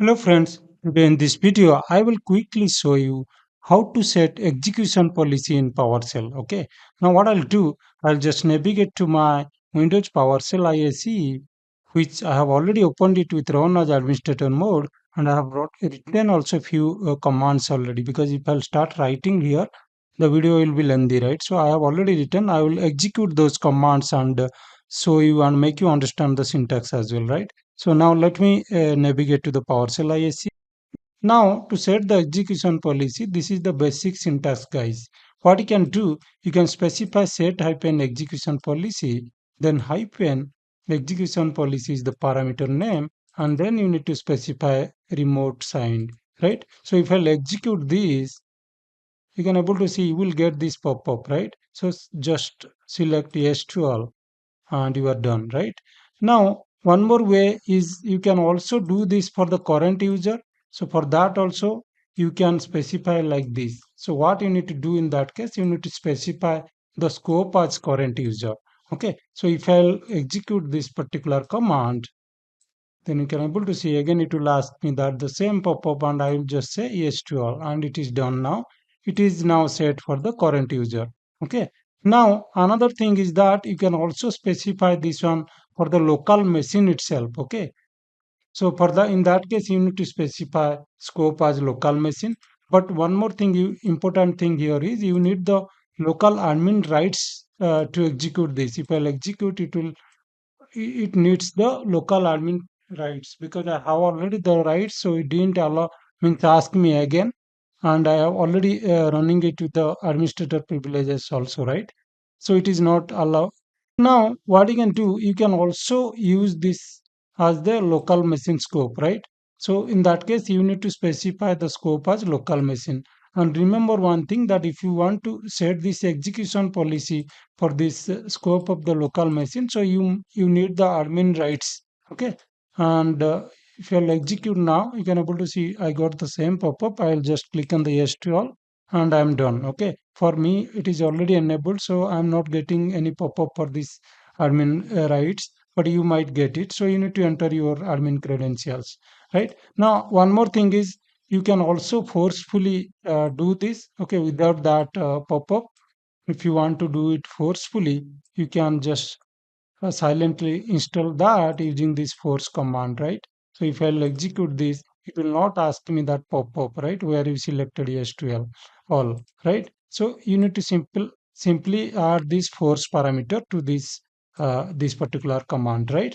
Hello friends, today in this video I will quickly show you how to set execution policy in PowerShell. Okay, now what I'll do, I'll just navigate to my Windows PowerShell ISE, which I have already opened it with run as administrator mode, and I have written also a few commands already, because if I'll start writing here, the video will be lengthy, right? So I have already written, I will execute those commands and show you and make you understand the syntax as well, right? So now let me navigate to the PowerShell ISC. Now to set the execution policy, this is the basic syntax, guys. What you can do, you can specify set hyphen execution policy, then hyphen execution policy is the parameter name, and then you need to specify remote signed, right? So if I'll execute this, you can able to see you will get this pop-up, right? So just select yes to all and you are done, right? Now one more way is you can also do this for the current user. So for that also you can specify like this. So what you need to do in that case, you need to specify the scope as current user. Okay, so if I'll execute this particular command, then you can able to see again it will ask me that the same pop-up, and I will just say yes to all, and it is done now. It is now set for the current user. Okay, now another thing is that you can also specify this one for the local machine itself. Okay, so for the in that case you need to specify scope as local machine. But one more thing, important thing here is you need the local admin rights to execute this. If I'll execute, it needs the local admin rights, because I have already the rights, so it didn't allow means ask me again, and I have already running it with the administrator privileges also, right? So it is not allowed. Now what you can do, you can also use this as the local machine scope, right? So in that case you need to specify the scope as local machine. And remember one thing, that if you want to set this execution policy for this scope of the local machine, so you need the admin rights. Okay, and if you'll execute now, you can able to see I got the same pop-up. I'll just click on the yes to all and I'm done. Okay, for me it is already enabled, so I'm not getting any pop-up for this admin rights, but you might get it. So you need to enter your admin credentials, right? Now one more thing is, you can also forcefully do this, okay, without that pop-up. If you want to do it forcefully, you can just silently install that using this force command, right? So if I'll execute this, it will not ask me that pop-up, right, where you selected SQL all, right? So you need to simply add this force parameter to this particular command, right?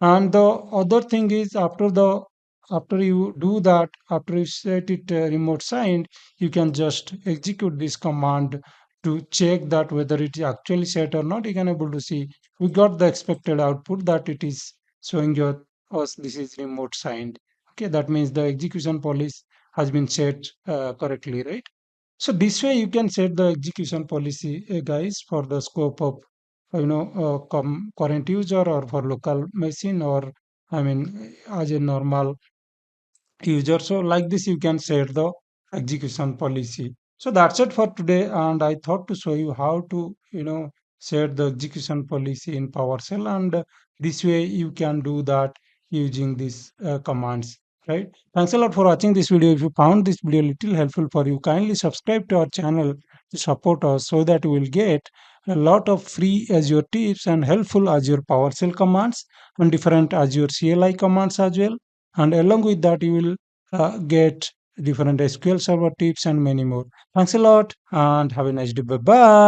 And the other thing is, after you do that, after you set it remote signed, you can just execute this command to check that whether it is actually set or not. You can able to see we got the expected output that it is showing your us this is remote signed. Okay, that means the execution policy has been set correctly, right? So this way you can set the execution policy, guys, for the scope of current user, or for local machine, or I mean as a normal user. So like this you can set the execution policy. So that's it for today, and I thought to show you how to set the execution policy in PowerShell, and this way you can do that using these commands, right? Thanks a lot for watching this video. If you found this video little helpful for you, kindly subscribe to our channel to support us, so that you will get a lot of free Azure tips and helpful Azure PowerShell commands and different Azure CLI commands as well. And along with that you will get different SQL Server tips and many more. Thanks a lot and have a nice day. Bye bye.